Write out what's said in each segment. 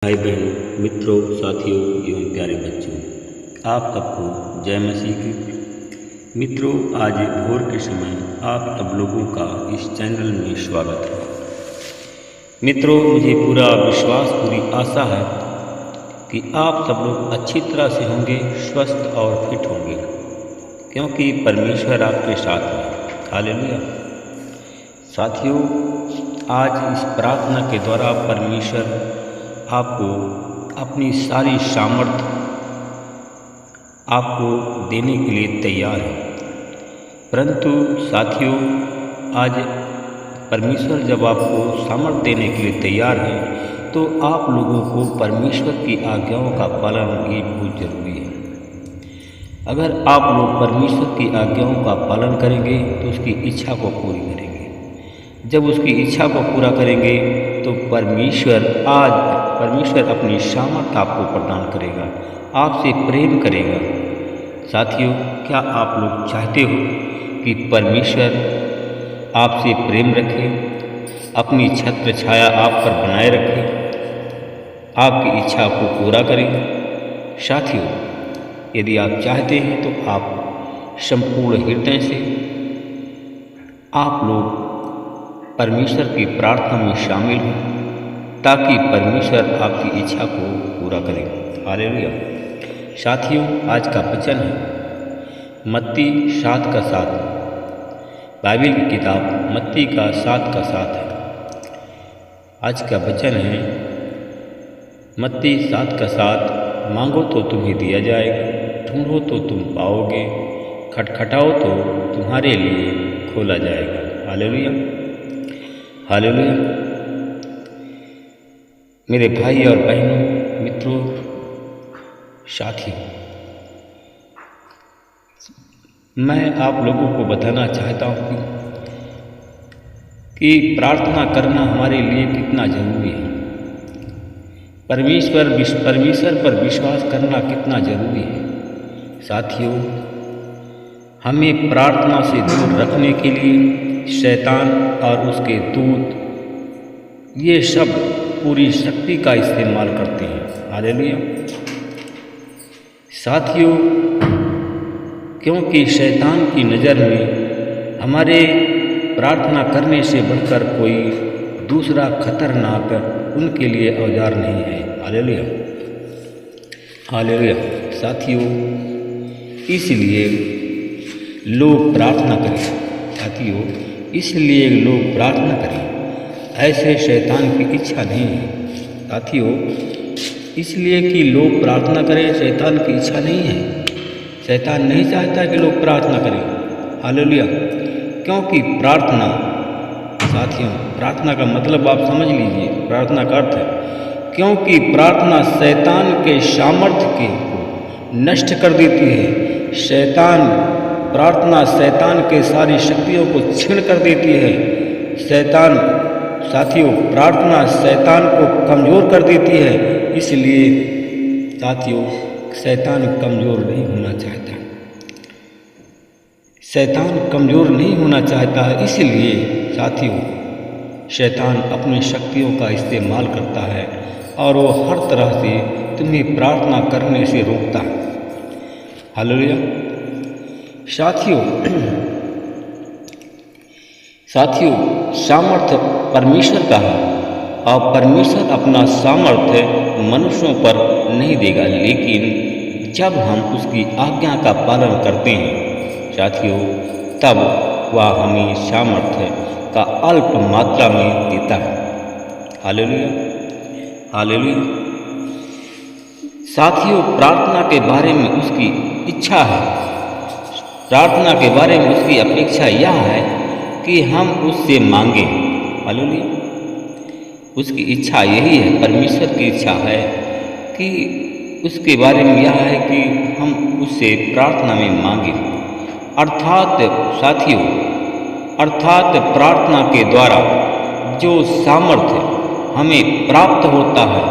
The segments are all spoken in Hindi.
भाई बहनों, मित्रों, साथियों एवं प्यारे बच्चों, आप सबको जय मसीह की। मित्रों, आज भोर के समय आप सब लोगों का इस चैनल में स्वागत है। मित्रों, मुझे पूरा विश्वास, पूरी आशा है कि आप सब लोग अच्छी तरह से होंगे, स्वस्थ और फिट होंगे, क्योंकि परमेश्वर आपके साथ है। हालेलुया। साथियों, आज इस प्रार्थना के द्वारा परमेश्वर आपको अपनी सारी सामर्थ्य आपको देने के लिए तैयार है। परंतु साथियों, आज परमेश्वर जब आपको सामर्थ्य देने के लिए तैयार है तो आप लोगों को परमेश्वर की आज्ञाओं का पालन भी बहुत जरूरी है। अगर आप लोग परमेश्वर की आज्ञाओं का पालन करेंगे तो उसकी इच्छा को पूरी करेंगे। जब उसकी इच्छा को पूरा करेंगे तो परमेश्वर अपनी सामर्थ्य आपको प्रदान करेगा, आपसे प्रेम करेगा। साथियों, क्या आप लोग चाहते हो कि परमेश्वर आपसे प्रेम रखे, अपनी छत्र छाया आप पर बनाए रखे, आपकी इच्छा को पूरा करे? साथियों, यदि आप चाहते हैं तो आप संपूर्ण हृदय से आप लोग परमेश्वर की प्रार्थना में शामिल हों, ताकि परमेश्वर आपकी इच्छा को पूरा करे। हालेलुया। साथियों, आज का वचन है मत्ती 7:7। बाइबल की किताब मत्ती का 7:7 है। आज का वचन है मत्ती 7:7। मांगो तो तुम्हें दिया जाएगा, ढूंढो तो तुम पाओगे, खटखटाओ तो तुम्हारे लिए खोला जाएगा। Hallelujah, hallelujah. मेरे भाई और बहनों, मित्रों, साथियों, मैं आप लोगों को बताना चाहता हूँ कि प्रार्थना करना हमारे लिए कितना जरूरी है। परमेश्वर पर विश्वास करना कितना जरूरी है। साथियों, हमें प्रार्थना से दूर रखने के लिए शैतान और उसके दूत ये सब पूरी शक्ति का इस्तेमाल करते हैं। हालेलुया। साथियों, क्योंकि शैतान की नज़र में हमारे प्रार्थना करने से बढ़कर कोई दूसरा खतरनाक उनके लिए औजार नहीं है। Hallelujah, hallelujah. साथियों, इसलिए लोग प्रार्थना करें। साथियों, इसलिए लोग प्रार्थना करें, ऐसे शैतान की इच्छा नहीं है। साथियों, इसलिए कि लोग प्रार्थना करें, शैतान की इच्छा नहीं है। शैतान नहीं चाहता कि लोग प्रार्थना करें। हालेलुया। क्योंकि प्रार्थना, साथियों, प्रार्थना का मतलब आप समझ लीजिए, प्रार्थना का अर्थ है, क्योंकि प्रार्थना शैतान के सामर्थ्य को नष्ट कर देती है। प्रार्थना शैतान के सारी शक्तियों को छीन कर देती है। साथियों, प्रार्थना शैतान को कमज़ोर कर देती है। इसलिए साथियों, शैतान कमज़ोर नहीं होना चाहता। शैतान कमज़ोर नहीं होना चाहता है। इसलिए साथियों, शैतान अपनी शक्तियों का इस्तेमाल करता है और वो हर तरह से तुम्हें प्रार्थना करने से रोकता है। हालेलुया। साथियों, सामर्थ्य परमेश्वर का है और परमेश्वर अपना सामर्थ्य मनुष्यों पर नहीं देगा, लेकिन जब हम उसकी आज्ञा का पालन करते हैं साथियों, तब वह हमें सामर्थ्य का अल्प मात्रा में देता है। Hallelujah, hallelujah. साथियों, प्रार्थना के बारे में उसकी इच्छा है, प्रार्थना के बारे में उसकी अपेक्षा यह है कि हम उससे मांगे। हालेलुया। उसकी इच्छा यही है, परमेश्वर की इच्छा है कि उसके बारे में यह है कि हम उससे प्रार्थना में मांगे। अर्थात साथियों, प्रार्थना के द्वारा जो सामर्थ्य हमें प्राप्त होता है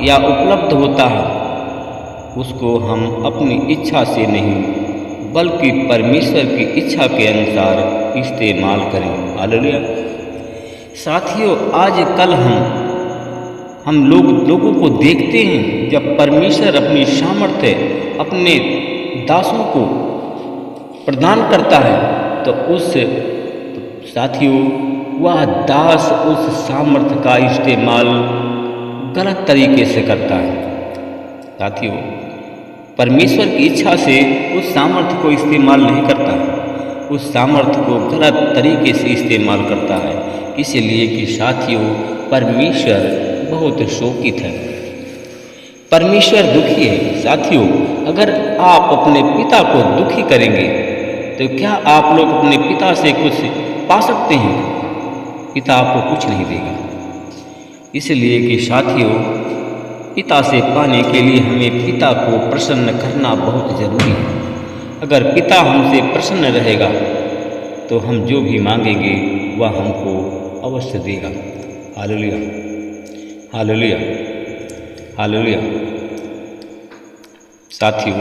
या उपलब्ध होता है, उसको हम अपनी इच्छा से नहीं बल्कि परमेश्वर की इच्छा के अनुसार इस्तेमाल करें। हालेलुया। साथियों, आज कल हम लोगों को देखते हैं, जब परमेश्वर अपनी सामर्थ्य अपने दासों को प्रदान करता है तो उस साथियों वह दास उस सामर्थ्य का इस्तेमाल गलत तरीके से करता है। साथियों, परमेश्वर की इच्छा से उस सामर्थ्य को इस्तेमाल नहीं करता है, उस सामर्थ्य को गलत तरीके से इस्तेमाल करता है। इसलिए कि साथियों, परमेश्वर बहुत शोकित है, परमेश्वर दुखी है। साथियों, अगर आप अपने पिता को दुखी करेंगे तो क्या आप लोग अपने पिता से कुछ पा सकते हैं? पिता आपको कुछ नहीं देगा। इसलिए कि साथियों, पिता से पाने के लिए हमें पिता को प्रसन्न करना बहुत ज़रूरी है। अगर पिता हमसे प्रसन्न रहेगा तो हम जो भी मांगेंगे वह हमको अवश्य देगा। Hallelujah, hallelujah, hallelujah. साथियों,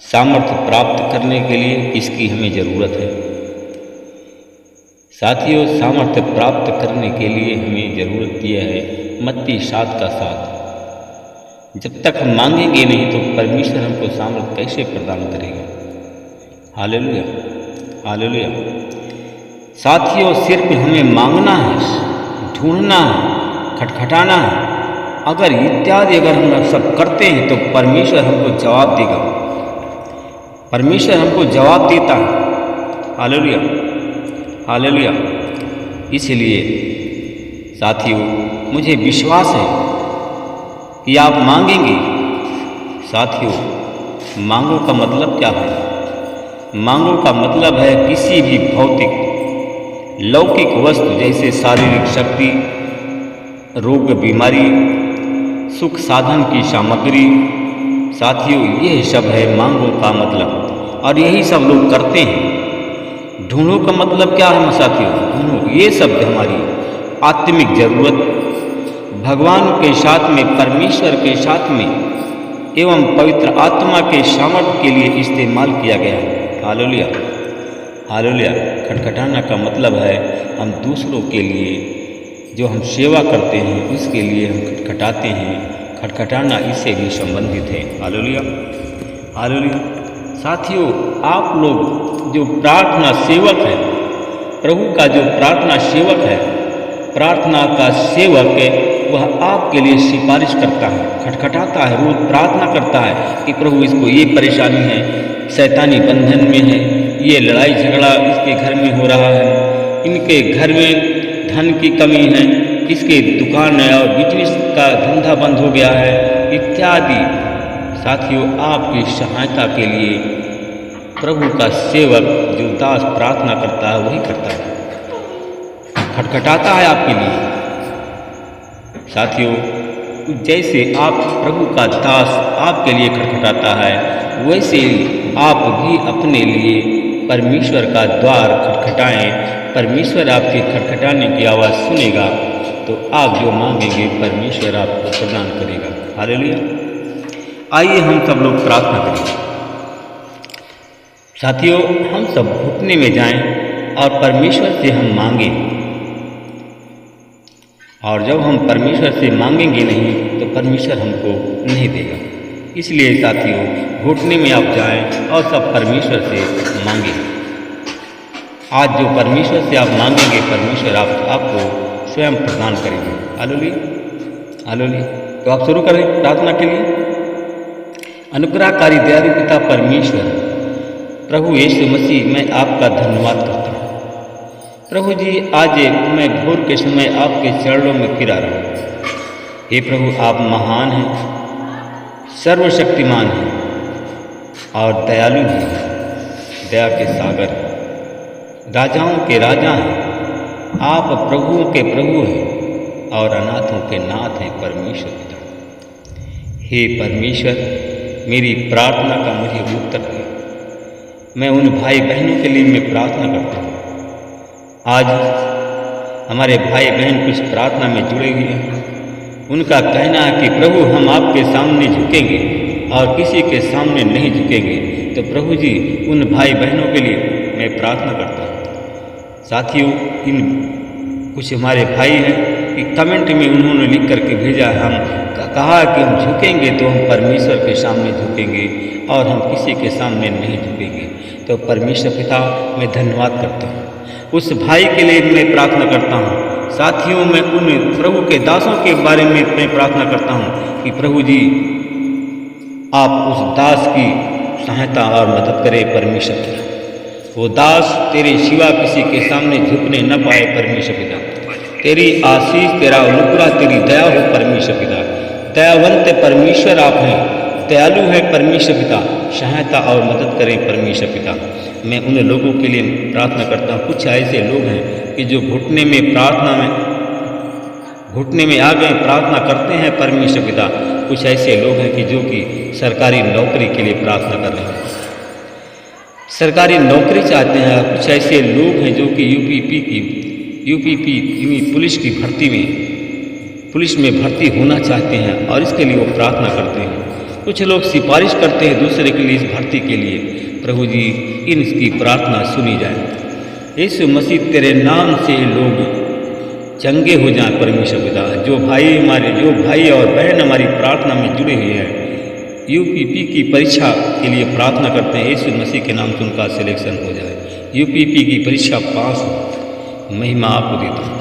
सामर्थ्य प्राप्त करने के लिए किसकी हमें ज़रूरत है? साथियों, सामर्थ्य प्राप्त करने के लिए हमें ज़रूरत यह है, मत्ती 7:7, जब तक हम मांगेंगे नहीं तो परमेश्वर हमको सामर्थ्य कैसे प्रदान करेगा। Hallelujah, hallelujah. साथियों, सिर्फ हमें मांगना है, ढूंढना है, खटखटाना है। अगर इत्यादि अगर हम सब करते हैं तो परमेश्वर हमको जवाब देगा, परमेश्वर हमको जवाब देता है। Hallelujah, hallelujah. इसलिए साथियों, मुझे विश्वास है कि आप मांगेंगे। साथियों, मांगो का मतलब क्या है? मांगो का मतलब है किसी भी भौतिक लौकिक वस्तु जैसे शारीरिक शक्ति, रोग बीमारी, सुख साधन की सामग्री। साथियों, यही सब है मांगो का मतलब, और यही सब लोग करते हैं। ढूंढो का मतलब क्या है साथियों? ढूंढो, ये शब्द हमारी आत्मिक जरूरत भगवान के साथ में, परमेश्वर के साथ में एवं पवित्र आत्मा के सामर्थ्य के लिए इस्तेमाल किया गया है। Hallelujah, hallelujah. खटखटाना का मतलब है हम दूसरों के लिए जो हम सेवा करते हैं उसके लिए हम खटखटाते हैं। खटखटाना इससे भी संबंधित है। Hallelujah, hallelujah. साथियों, आप लोग जो प्रार्थना सेवक है, प्रभु का जो प्रार्थना सेवक है, प्रार्थना का सेवक है, वह आपके लिए सिफारिश करता है, खटखटाता है, रोज प्रार्थना करता है कि प्रभु इसको ये परेशानी है, शैतानी बंधन में है, ये लड़ाई झगड़ा इसके घर में हो रहा है, इनके घर में धन की कमी है, किसके दुकान है और बिजनेस का धंधा बंद हो गया है इत्यादि। साथियों, आपकी सहायता के लिए प्रभु का सेवक जो दास प्रार्थना करता है वही करता है, खटखटाता है आपके लिए। साथियों, जैसे आप प्रभु का दास आपके लिए खटखटाता है, वैसे आप भी अपने लिए परमेश्वर का द्वार खटखटाएं। परमेश्वर आपके खटखटाने की आवाज़ सुनेगा तो आप जो मांगेंगे परमेश्वर आपको प्रदान करेगा। हालेलुया। आइए हम सब लोग प्रार्थना करें। साथियों, हम सब घुटने में जाएं और परमेश्वर से हम मांगें। और जब हम परमेश्वर से मांगेंगे नहीं तो परमेश्वर हमको नहीं देगा। इसलिए साथियों, घुटने में आप जाएं और सब परमेश्वर से मांगें। आज जो परमेश्वर से आप मांगेंगे परमेश्वर आपको स्वयं प्रदान करेंगे। Hallelujah, hallelujah. तो आप शुरू करें प्रार्थना के लिए। अनुग्रहकारी दयालु पिता परमेश्वर, प्रभु यीशु मसीह, मैं आपका धन्यवाद करता हूँ। प्रभु जी, आज मैं भोर के समय आपके चरणों में गिरा रहा हूँ। हे प्रभु, आप महान हैं, सर्वशक्तिमान हैं और दयालु हैं, दया के सागर, राजाओं के राजा हैं। आप प्रभुओं के प्रभु हैं और अनाथों के नाथ हैं परमेश्वर पिता। हे परमेश्वर, मेरी प्रार्थना का मुझे उत्तर दे। मैं उन भाई बहनों के लिए मैं प्रार्थना करता हूँ। आज हमारे भाई बहन कुछ प्रार्थना में जुड़े हुए हैं। उनका कहना है कि प्रभु, हम आपके सामने झुकेंगे और किसी के सामने नहीं झुकेंगे। तो प्रभु जी, उन भाई बहनों के लिए मैं प्रार्थना करता हूँ। साथियों, इन कुछ हमारे भाई हैं कि कमेंट में उन्होंने लिख करके भेजा, हम कहा कि हम झुकेंगे तो हम परमेश्वर के सामने झुकेंगे और हम किसी के सामने नहीं झुकेंगे। तो परमेश्वर पिता मैं धन्यवाद करता हूँ, उस भाई के लिए मैं प्रार्थना करता हूँ। साथियों मैं उन प्रभु के दासों के बारे में मैं प्रार्थना करता हूँ कि प्रभु जी आप उस दास की सहायता और मदद करें परमेश्वर पिता। वो दास तेरे सिवा किसी के सामने झुकने न पाए परमेश्वर पिता। तेरी आशीष, तेरा अनुग्रह, तेरी दया हो परमेश्वर पिता। दयावंत परमेश्वर आप हैं, दयालु है परमेश्वर पिता। सहायता और मदद करें परमेश्वर पिता। मैं उन लोगों के लिए प्रार्थना करता हूँ, कुछ ऐसे लोग हैं कि जो घुटने में आ गए प्रार्थना करते हैं परमेश्वर पिता। कुछ ऐसे लोग हैं कि जो कि सरकारी नौकरी के लिए प्रार्थना कर रहे हैं, सरकारी नौकरी चाहते हैं। कुछ ऐसे लोग हैं जो कि यूपीपी पुलिस में भर्ती होना चाहते हैं और इसके लिए वो प्रार्थना करते हैं। कुछ लोग सिफारिश करते हैं दूसरे के लिए इस भर्ती के लिए। प्रभु जी इनकी प्रार्थना सुनी जाए। यीशु मसीह तेरे नाम से लोग चंगे हो जाएं परमेश्वर पिता। जो भाई और बहन हमारी प्रार्थना में जुड़े हुए हैं, यूपीपी की परीक्षा के लिए प्रार्थना करते हैं, यीशु मसीह के नाम से उनका सिलेक्शन हो जाए, यूपीपी की परीक्षा पास हो। महिमा आपको देता हूँ।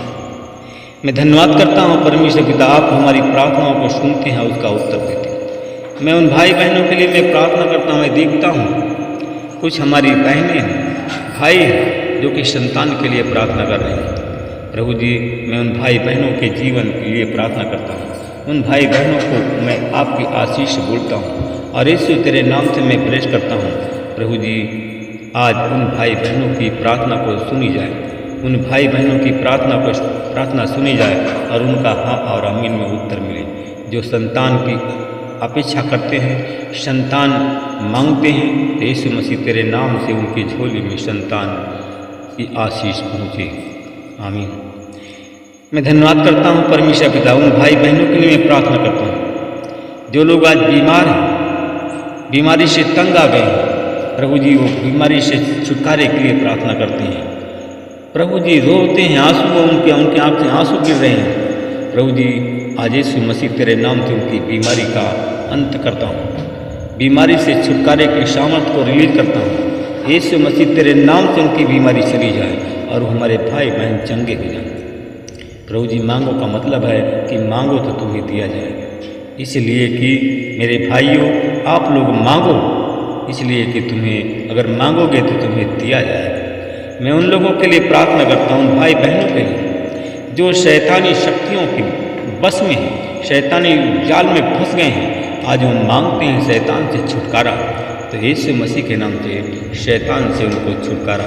मैं धन्यवाद करता हूँ परमेश्वर पिता, आप हमारी प्रार्थनाओं को सुनते हैं, उसका उत्तर देते हैं। मैं उन भाई बहनों के लिए मैं प्रार्थना करता हूँ। मैं देखता हूँ कुछ हमारी बहनें भाई हैं जो कि संतान के लिए प्रार्थना कर रहे हैं। प्रभु जी मैं उन भाई बहनों के जीवन के लिए प्रार्थना करता हूँ। उन भाई बहनों को मैं आपकी आशीष बोलता हूँ और यीशु तेरे नाम से मैं प्रेस करता हूँ। प्रभु जी आज उन भाई बहनों की प्रार्थना को सुनी जाए, उन भाई बहनों की प्रार्थना सुनी जाए और उनका हाँ और आमीन में उत्तर मिले। जो संतान की अपेक्षा करते हैं, संतान मांगते हैं, यीशु मसीह तेरे नाम से उनकी झोली में संतान की आशीष पहुँचे। आमीन। मैं धन्यवाद करता हूँ परमेश्वर पिता। उन भाई बहनों के लिए मैं प्रार्थना करता हूँ जो लोग आज बीमार हैं, बीमारी से तंग आ गए हैं। प्रभु जी वो बीमारी से छुटकारे के लिए प्रार्थना करते हैं। प्रभु जी रोते हैं, आंसू उनके आँख से आंसू गिर रहे हैं। प्रभु जी आज यीशु मसीह तेरे नाम से उनकी बीमारी का अंत करता हूँ, बीमारी से छुटकारे के सामर्थ को रिलीज करता हूँ। यीशु मसीह तेरे नाम से उनकी बीमारी चली जाए और हमारे भाई बहन चंगे हो जाएं। प्रभु जी मांगो का मतलब है कि मांगो तो तुम्हें दिया जाएगा। इसलिए कि मेरे भाइयों आप लोग मांगो, इसलिए कि तुम्हें अगर मांगोगे तो तुम्हें दिया जाएगा। मैं उन लोगों के लिए प्रार्थना करता हूँ, भाई बहनों के लिए जो शैतानी शक्तियों के बस में हैं, शैतानी जाल में फंस गए हैं। आज वो मांगते हैं शैतान से छुटकारा। तो यीशु मसीह के नाम से शैतान से उनको छुटकारा,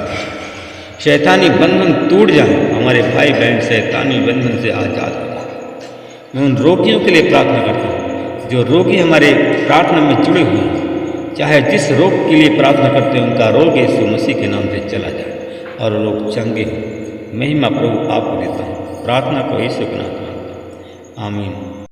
शैतानी बंधन टूट जाए, हमारे भाई बहन शैतानी बंधन से आज़ाद हो जाए। मैं उन रोगियों के लिए प्रार्थना करता हूँ जो रोगी हमारे प्रार्थना में जुड़े हुए हैं। चाहे जिस रोग के लिए प्रार्थना करते हैं उनका रोग यीशु मसीह के नाम से चला जाए और लोग चंगे हों। महिमा प्रभु आपको देता हूँ। प्रार्थना को यीशु के नाम से आमीन।